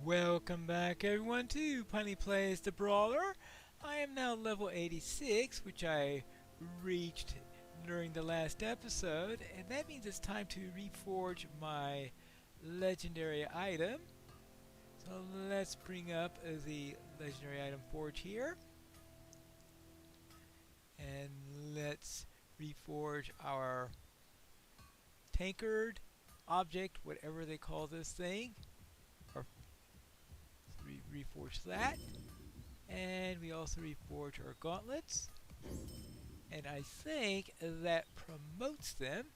Welcome back everyone to Punny Plays the Brawler. I am now level 86, which I reached during the last episode, and that means it's time to reforge my legendary item. So let's bring up the legendary item forge here, and let's reforge our tankard object, whatever they call this thing. Reforge that, and we also reforge our gauntlets, and I think that promotes them.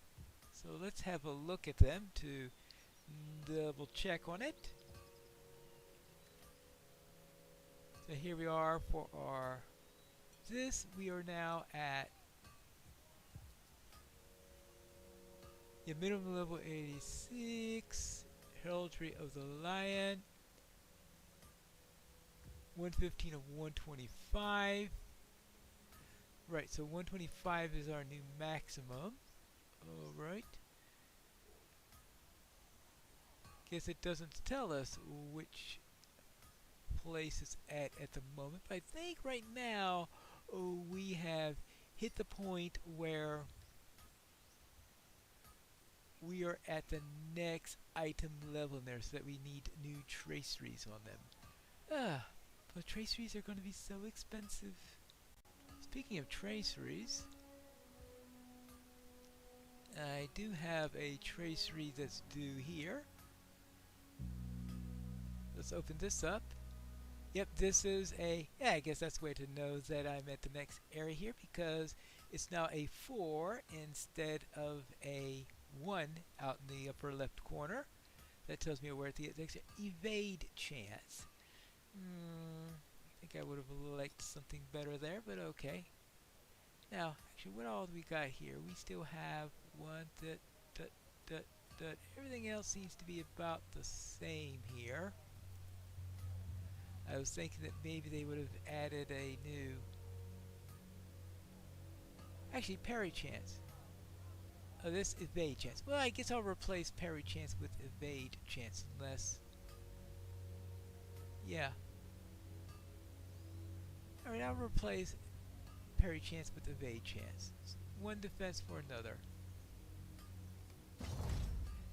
So let's have a look at them to double check on it. So here we are for our we are now at minimum level 86, heraldry of the lion, 115 of 125. Right, so 125 is our new maximum. Alright. Guess it doesn't tell us which place it's at the moment. But I think right now we have hit the point where we are at the next item level in there, so that we need new traceries on them. But traceries are going to be so expensive. Speaking of traceries, I do have a tracery that's due here. Let's open this up. Yep, this is a, I guess that's the way to know that I'm at the next area here, because it's now a 4 instead of a 1 out in the upper left corner. That tells me we're at the next evade chance. I think I would have liked something better there, but okay. Now, actually, what all do we got here? We still have one, everything else seems to be about the same here. I was thinking that maybe they would have added a new, actually, parry chance. Oh, this evade chance. Well, I guess I'll replace parry chance with evade chance, unless, yeah. Alright, I'll replace parry chance with evade chance. One defense for another.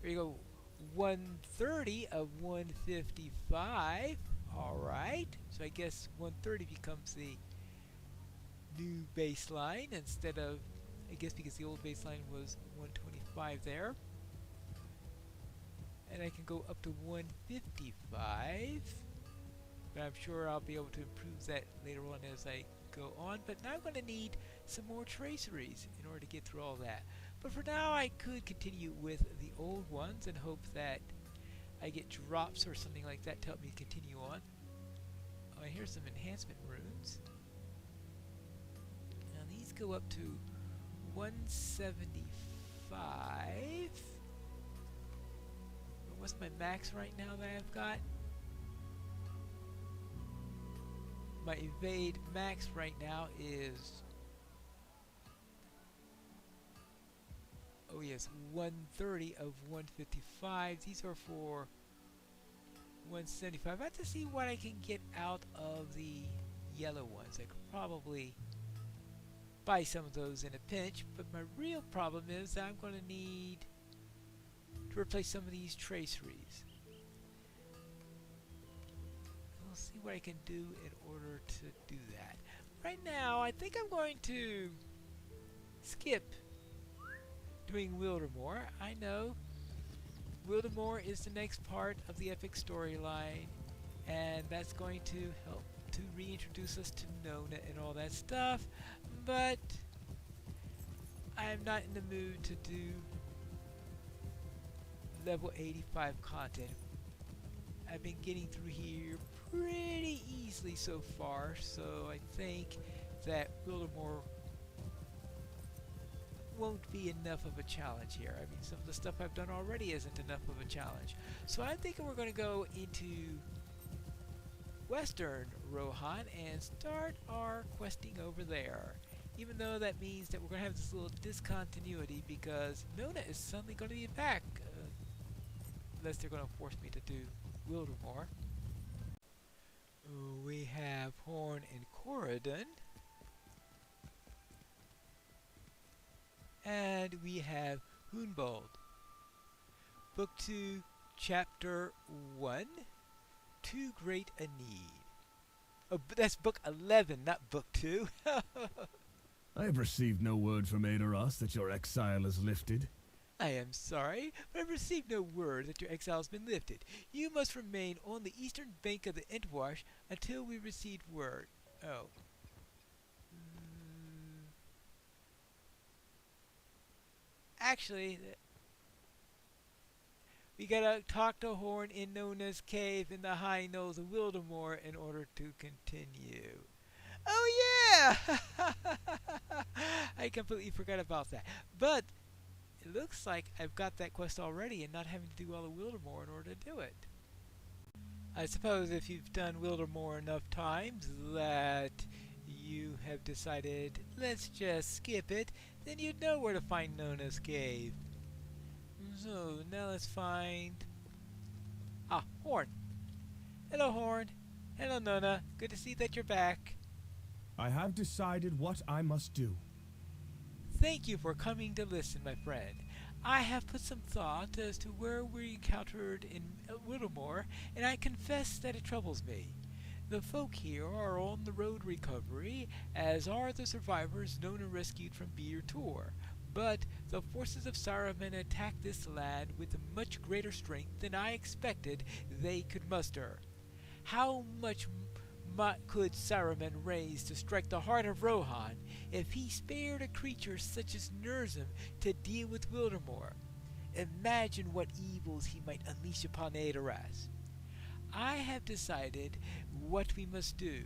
There you go. 130 of 155. Alright. So I guess 130 becomes the new baseline instead of, I guess because the old baseline was 125 there. And I can go up to 155. But I'm sure I'll be able to improve that later on as I go on. But now I'm going to need some more traceries in order to get through all that. But for now, I could continue with the old ones and hope that I get drops or something like that to help me continue on. Oh, here's some enhancement runes. Now these go up to 175. What's my max right now that I've got? My evade max right now is, oh yes, 130 of 155. These are for 175. I have to see what I can get out of the yellow ones. I could probably buy some of those in a pinch, but my real problem is that I'm going to need to replace some of these traceries. I'll see what I can do in order to do that. Right now, I think I'm going to skip doing Wildermore. I know Wildermore is the next part of the epic storyline, and that's going to help to reintroduce us to Nona and all that stuff, but I'm not in the mood to do level 85 content. I've been getting through here pretty easily so far, so I think that Wildermore won't be enough of a challenge here. I mean, some of the stuff I've done already isn't enough of a challenge. So I'm thinking we're going to go into Western Rohan and start our questing over there. Even though that means that we're going to have this little discontinuity because Nona is suddenly going to be back. Unless they're going to force me to do Wildermore. We have Horn and Corridon. And we have Hunbold. Book 2, Chapter 1, Too Great a Need. Oh, that's Book 11, not Book 2. I have received no word from Edoras that your exile is lifted. I am sorry, but I've received no word that your exile has been lifted. You must remain on the eastern bank of the Entwash until we receive word. Oh. Actually, we gotta talk to Horn in Nona's cave in the high knolls of Wildemore in order to continue. Oh yeah! I completely forgot about that. But it looks like I've got that quest already and not having to do all of Wildemore in order to do it. I suppose if you've done Wildemore enough times that you have decided, let's just skip it, then you'd know where to find Nona's cave. So, now let's find... Horn. Hello, Horn. Hello, Nona. Good to see that you're back. I have decided what I must do. Thank you for coming to listen, my friend. I have put some thought as to where we encountered in Wildemore, and I confess that it troubles me. The folk here are on the road recovery, as are the survivors Nona rescued from Beer Tor. But the forces of Saruman attacked this land with much greater strength than I expected they could muster. How much could Saruman raise to strike the heart of Rohan if he spared a creature such as Nurzim to deal with Wildemore? Imagine what evils he might unleash upon Edoras. I have decided what we must do.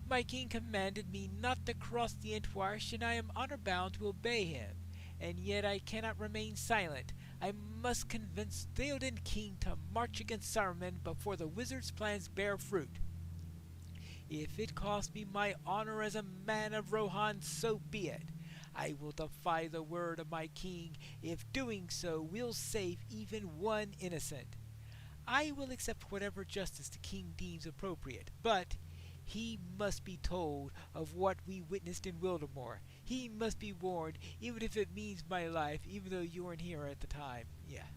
My king commanded me not to cross the Entwash, and I am honor-bound to obey him. And yet I cannot remain silent. I must convince Theoden King to march against Saruman before the wizard's plans bear fruit. If it costs me my honor as a man of Rohan, so be it. I will defy the word of my king, if doing so will save even one innocent. I will accept whatever justice the king deems appropriate, but he must be told of what we witnessed in Wildemore. He must be warned, even if it means my life, even though you weren't here at the time. Yeah.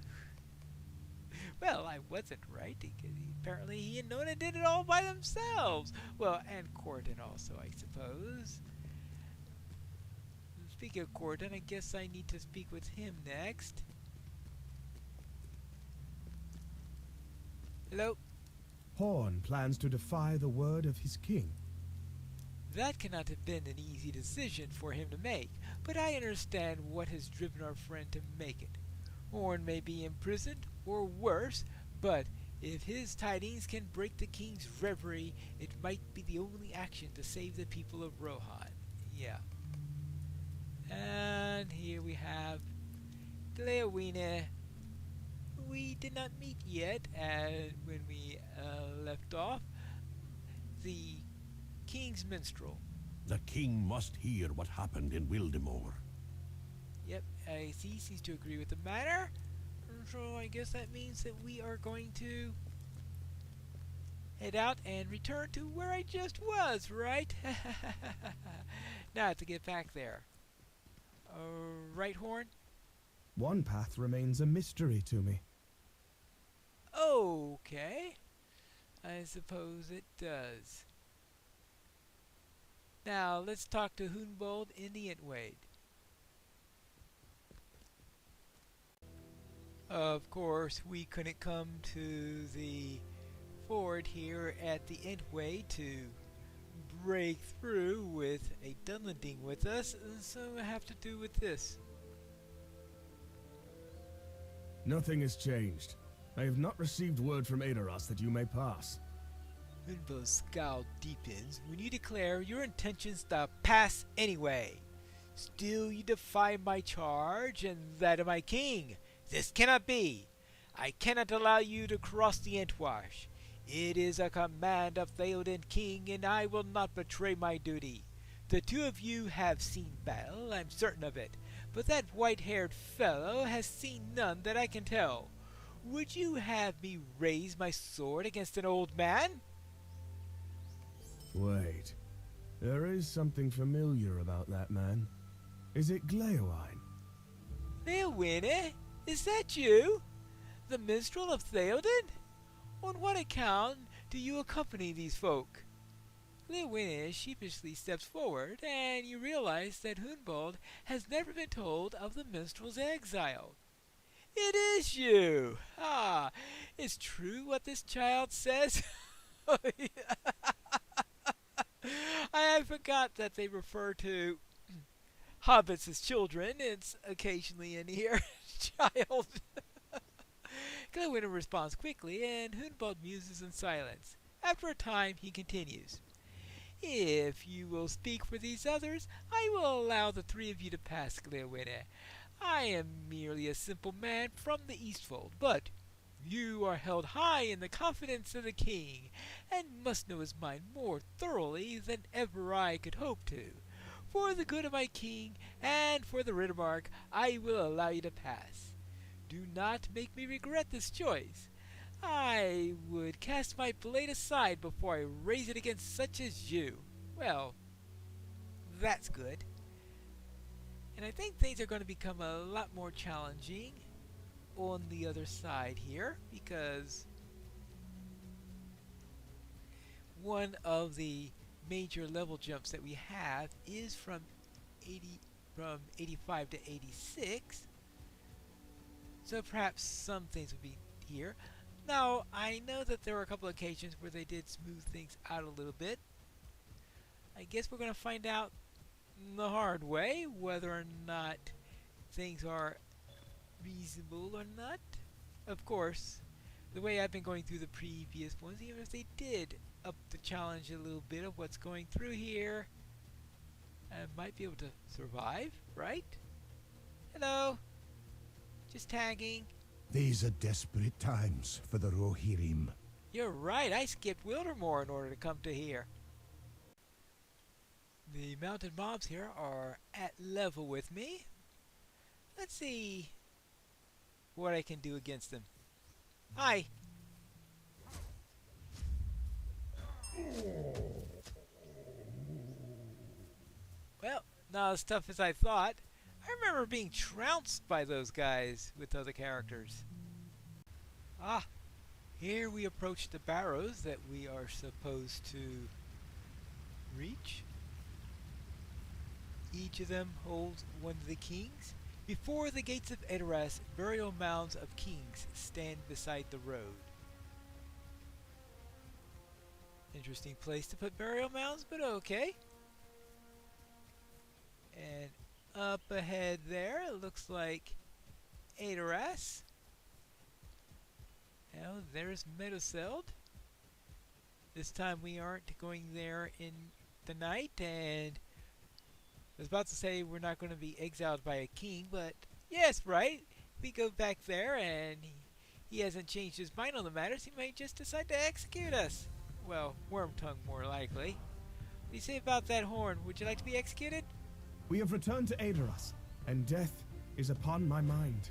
Well, I wasn't, right? Apparently he and Nona did it all by themselves. Well, and Corridon also, I suppose. Speaking of Corridon, I guess I need to speak with him next. Hello? Horn plans to defy the word of his king. That cannot have been an easy decision for him to make, but I understand what has driven our friend to make it. Horn may be imprisoned, or worse, but if his tidings can break the king's reverie, it might be the only action to save the people of Rohan. Yeah. And here we have Gleowine. We did not meet yet, and when we left off, the king's minstrel. The king must hear what happened in Wildemore. Yep, I see. He seems to agree with the matter. So I guess that means that we are going to head out and return to where I just was, right? Now I have to get back there. Right, Horn? One path remains a mystery to me. Okay. I suppose it does. Now, let's talk to Hunbold in the Entwade. Of course, we couldn't come to the ford here at the Entway to break through with a Dunlending with us, so I have to do with this. Nothing has changed. I have not received word from Edoras that you may pass. Hunbold's scowl deepens when you declare your intentions to pass anyway. Still you defy my charge and that of my king. This cannot be. I cannot allow you to cross the Entwash. It is a command of Theoden King, and I will not betray my duty. The two of you have seen battle, I'm certain of it, but that white-haired fellow has seen none that I can tell. Would you have me raise my sword against an old man? Wait. There is something familiar about that man. Is it Gleowine? Leowine, is that you? The minstrel of Theoden? On what account do you accompany these folk? Leowine sheepishly steps forward, and you realize that Hunbald has never been told of the minstrel's exile. It is you! Ah, is true what this child says? I forgot that they refer to hobbits as children. It's occasionally in here, child. Glewinner responds quickly, and Hunbald muses in silence. After a time, he continues. If you will speak for these others, I will allow the three of you to pass, Glewinner. I am merely a simple man from the Eastfold, but you are held high in the confidence of the king, and must know his mind more thoroughly than ever I could hope to. For the good of my king, and for the Riddermark, I will allow you to pass. Do not make me regret this choice. I would cast my blade aside before I raise it against such as you. Well, that's good. And I think things are going to become a lot more challenging on the other side here, because one of the major level jumps that we have is from 85 to 86. So perhaps some things will be here. Now, I know that there were a couple of occasions where they did smooth things out a little bit. I guess we're going to find out the hard way whether or not things are reasonable or not. Of course, the way I've been going through the previous ones, even if they did up the challenge a little bit of what's going through here, I might be able to survive, right? Hello? Just tagging. These are desperate times for the Rohirrim. You're right, I skipped Wildermore in order to come to here. The mounted mobs here are at level with me. Let's see what I can do against them. Hi! Well, not as tough as I thought. I remember being trounced by those guys with other characters. Ah, here we approach the barrows that we are supposed to reach. Each of them holds one of the kings. Before the gates of Edoras, burial mounds of kings stand beside the road. Interesting place to put burial mounds, but okay. And up ahead there, it looks like Edoras. Now, there's Meduseld. This time we aren't going there in the night, and I was about to say we're not going to be exiled by a king, but yes, right? We go back there and he hasn't changed his mind on the matters. He might just decide to execute us. Well, Wormtongue more likely. What do you say about that horn? Would you like to be executed? We have returned to Edoras, and death is upon my mind.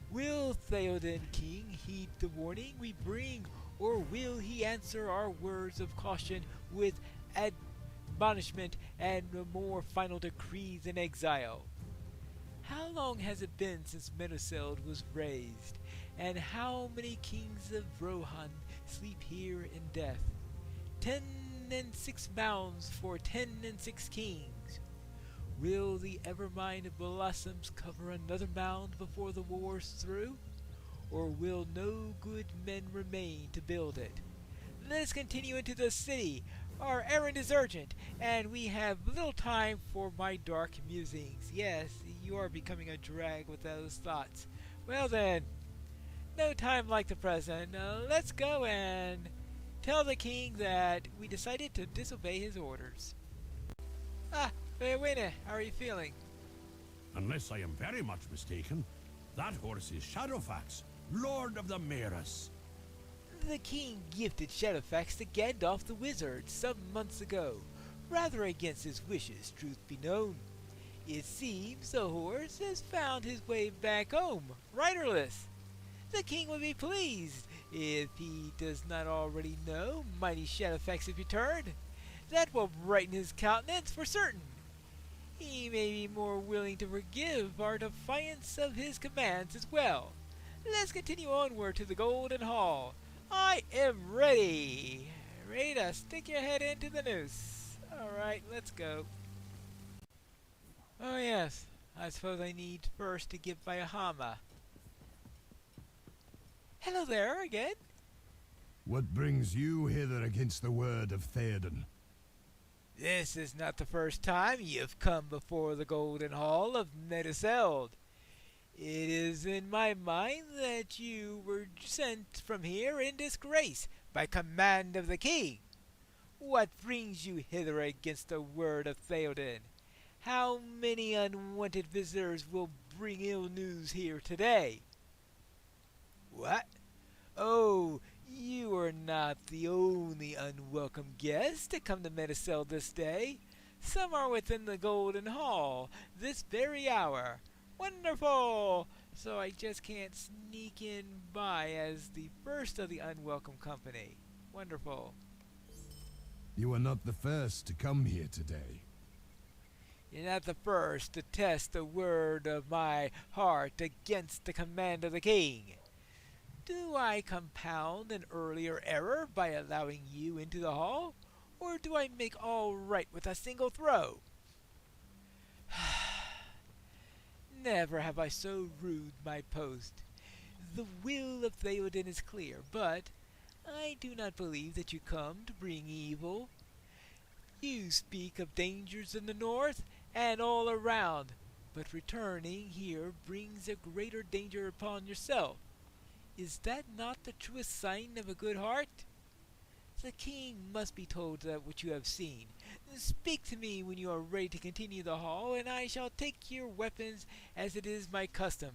Will Theoden King heed the warning we bring, or will he answer our words of caution with admonishment and more final decrees in exile? How long has it been since Meduseld was raised, and how many kings of Rohan sleep here in death? 10 and 6 mounds for 10 and 6 kings. Will the Evermind of Blossoms cover another mound before the war's through? Or will no good men remain to build it? Let us continue into the city. Our errand is urgent, and we have little time for my dark musings. Yes, you are becoming a drag with those thoughts. Well then, no time like the present. Let's go and tell the king that we decided to disobey his orders. Ah, Winnie, how are you feeling? Unless I am very much mistaken, that horse is Shadowfax, Lord of the Maris. The king gifted Shadowfax to Gandalf the Wizard some months ago, rather against his wishes, truth be known. It seems the horse has found his way back home, riderless. The king would be pleased if he does not already know mighty Shadowfax has returned. That will brighten his countenance for certain. He may be more willing to forgive our defiance of his commands as well. Let's continue onward to the Golden Hall. I am ready. Ready to stick your head into the noose. Alright, let's go. Oh yes, I suppose I need first to give my Hama. Hello there again. What brings you hither against the word of Theoden? This is not the first time you've come before the Golden Hall of Meduseld. It is in my mind that you were sent from here in disgrace by command of the king. What brings you hither against the word of Theoden? How many unwanted visitors will bring ill news here today? What? Oh, you are not the only unwelcome guest to come to Meduseld this day. Some are within the Golden Hall this very hour. Wonderful! So I just can't sneak in by as the first of the unwelcome company. Wonderful. You are not the first to come here today. You're not the first to test the word of my heart against the command of the king. Do I compound an earlier error by allowing you into the hall, or do I make all right with a single throw? Never have I so rued my post. The will of Theoden is clear, but I do not believe that you come to bring evil. You speak of dangers in the north and all around, but returning here brings a greater danger upon yourself. Is that not the truest sign of a good heart? The king must be told that what you have seen. Speak to me when you are ready to continue the hall, and I shall take your weapons as it is my custom.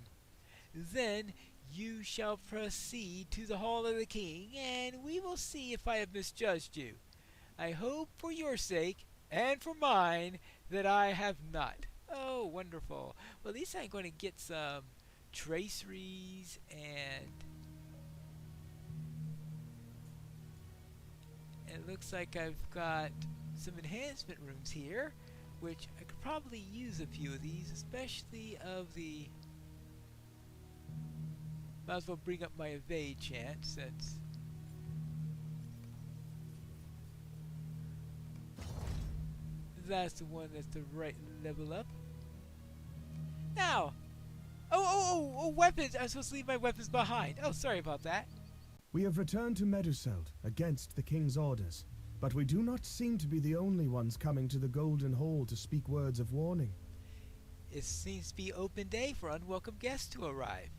Then you shall proceed to the hall of the king, and we will see if I have misjudged you. I hope for your sake, and for mine, that I have not. Oh, wonderful. Well, at least I'm going to get some traceries and it looks like I've got some enhancement rooms here, which I could probably use a few of these, especially of the... Might as well bring up my evade chance, since... That's the one that's the right level up. Now! Oh, weapons! I'm supposed to leave my weapons behind. Oh, sorry about that. We have returned to Meduseld against the king's orders, but we do not seem to be the only ones coming to the Golden Hall to speak words of warning. It seems to be open day for unwelcome guests to arrive.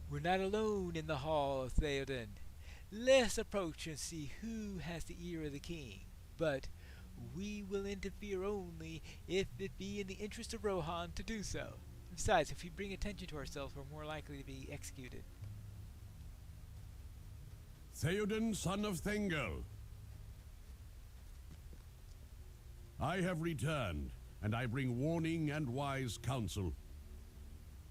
We're not alone in the hall of Theoden. Let's approach and see who has the ear of the king. But we will interfere only if it be in the interest of Rohan to do so. Besides, if we bring attention to ourselves, we're more likely to be executed. Theoden, son of Thengel. I have returned, and I bring warning and wise counsel.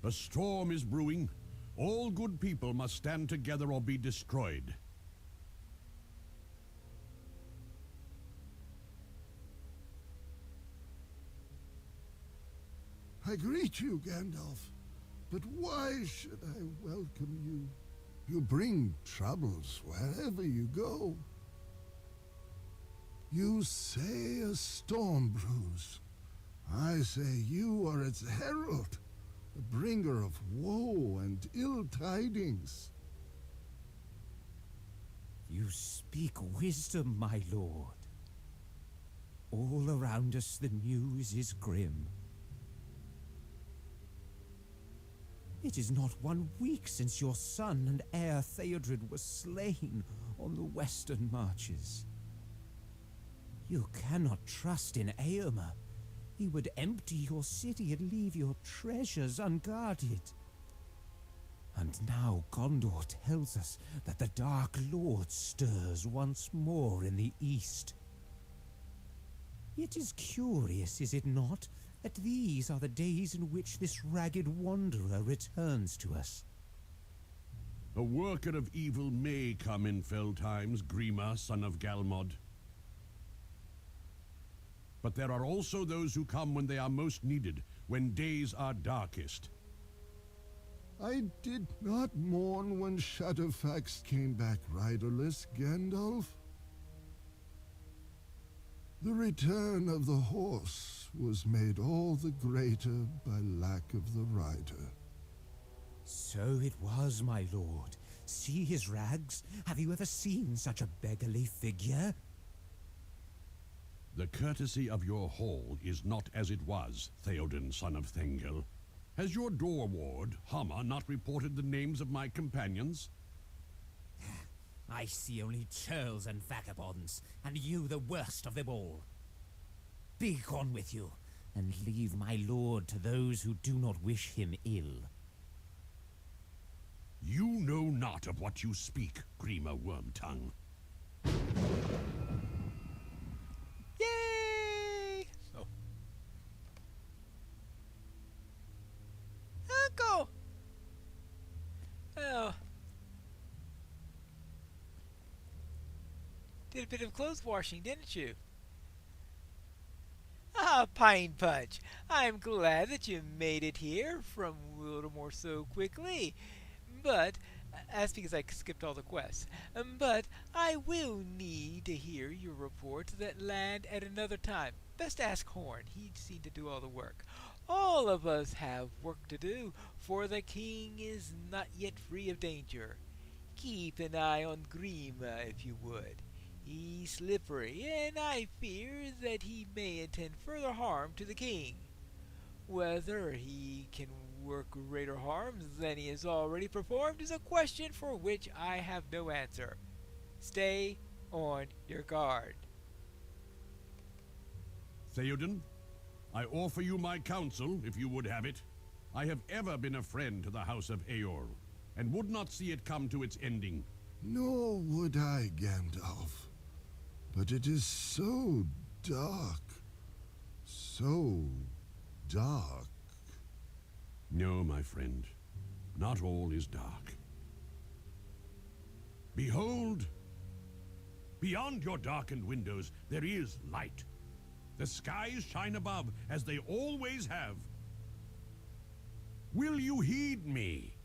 A storm is brewing. All good people must stand together or be destroyed. I greet you, Gandalf, but why should I welcome you? You bring troubles wherever you go. You say a storm brews. I say you are its herald, the bringer of woe and ill tidings. You speak wisdom, my lord. All around us the news is grim. It is not 1 week since your son and heir Theodred was slain on the western marches. You cannot trust in Éomer. He would empty your city and leave your treasures unguarded. And now Gondor tells us that the Dark Lord stirs once more in the east. It is curious, is it not, that these are the days in which this ragged wanderer returns to us. A worker of evil may come in fell times, Grima, son of Galmod. But there are also those who come when they are most needed, when days are darkest. I did not mourn when Shadowfax came back riderless, Gandalf. The return of the horse was made all the greater by lack of the rider. So it was, my lord. See his rags? Have you ever seen such a beggarly figure? The courtesy of your hall is not as it was, Theoden, son of Thengel. Has your door ward, Hama, not reported the names of my companions? I see only churls and vagabonds, and you the worst of them all. Be gone with you, and leave my lord to those who do not wish him ill. You know not of what you speak, Grima Wormtongue. Yay! Oh. Uncle! Oh. Did a bit of clothes washing, didn't you? Ah, Pine Punch! I'm glad that you made it here from Wildemore so quickly. But, that's because I skipped all the quests. But I will need to hear your report to that land at another time. Best ask Horn. He'd seen to do all the work. All of us have work to do, for the king is not yet free of danger. Keep an eye on Grima, if you would. He's slippery, and I fear that he may intend further harm to the king. Whether he can work greater harm than he has already performed is a question for which I have no answer. Stay on your guard. Theoden, I offer you my counsel, if you would have it. I have ever been a friend to the House of Eorl, and would not see it come to its ending. Nor would I, Gandalf. But it is so dark. So dark. No, my friend, not all is dark. Behold! Beyond your darkened windows, there is light. The skies shine above, as they always have. Will you heed me?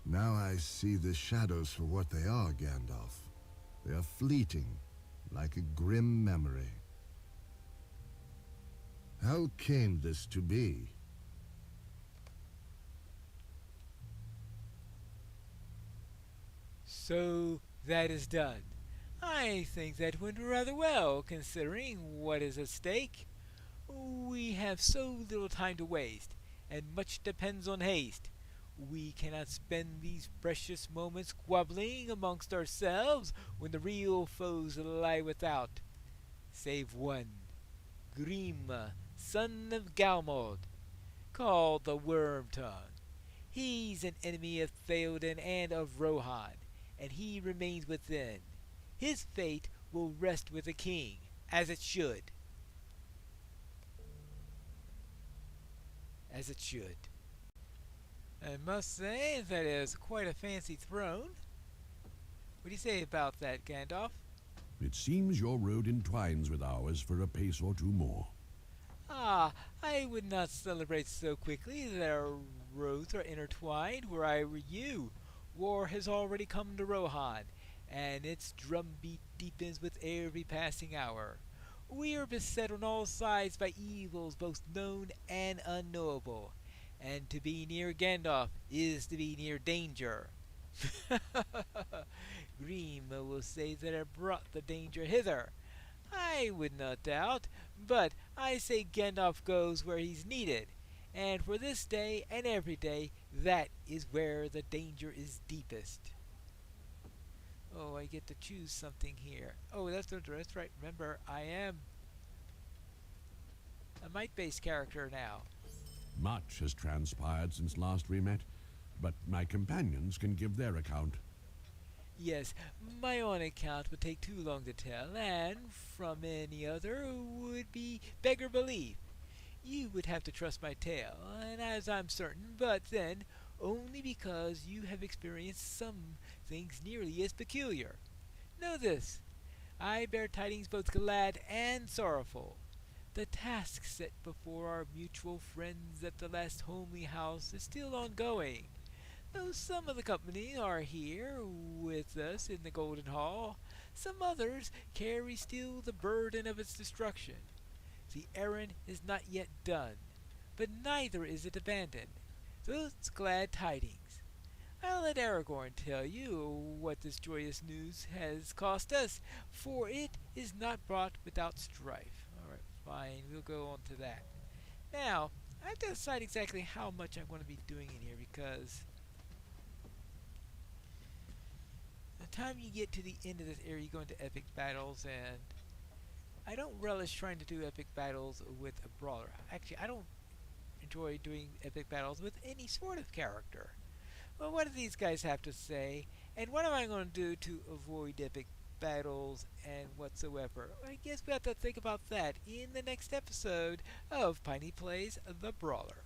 Now I see the shadows for what they are, Gandalf. They are fleeting, like a grim memory. How came this to be? So that is done. I think that went rather well, considering what is at stake. We have so little time to waste, and much depends on haste. We cannot spend these precious moments squabbling amongst ourselves when the real foes lie without. Save one, Grima, son of Galmod, called the Wormtongue. He's an enemy of Theoden and of Rohan, and he remains within. His fate will rest with the king, as it should. As it should. I must say that is quite a fancy throne. What do you say about that, Gandalf? It seems your road entwines with ours for a pace or two more. Ah, I would not celebrate so quickly that our roads are intertwined were I were you. War has already come to Rohan, and its drumbeat deepens with every passing hour. We are beset on all sides by evils both known and unknowable, and to be near Gandalf is to be near danger. Grima will say that I brought the danger hither. I would not doubt, but I say Gandalf goes where he's needed, and for this day and every day, that is where the danger is deepest. Oh, I get to choose something here. Oh, that's right. Remember, I am a might-based character now. Much has transpired since last we met, but my companions can give their account. Yes, my own account would take too long to tell, and from any other would be beggar belief. You would have to trust my tale, and as I'm certain, but then only because you have experienced some things nearly as peculiar. Know this, I bear tidings both glad and sorrowful. The task set before our mutual friends at the last homely house is still ongoing. Though some of the company are here with us in the Golden Hall, some others carry still the burden of its destruction. The errand is not yet done, but neither is it abandoned. Those glad tidings. I'll let Aragorn tell you what this joyous news has cost us, for it is not brought without strife. Alright, fine, we'll go on to that. Now, I have to decide exactly how much I'm going to be doing in here, because the time you get to the end of this area, you go into epic battles, and I don't relish trying to do epic battles with a brawler. Actually, I don't enjoy doing epic battles with any sort of character. Well, what do these guys have to say? And what am I going to do to avoid epic battles and whatsoever? I guess we have to think about that in the next episode of Piney Plays the Brawler.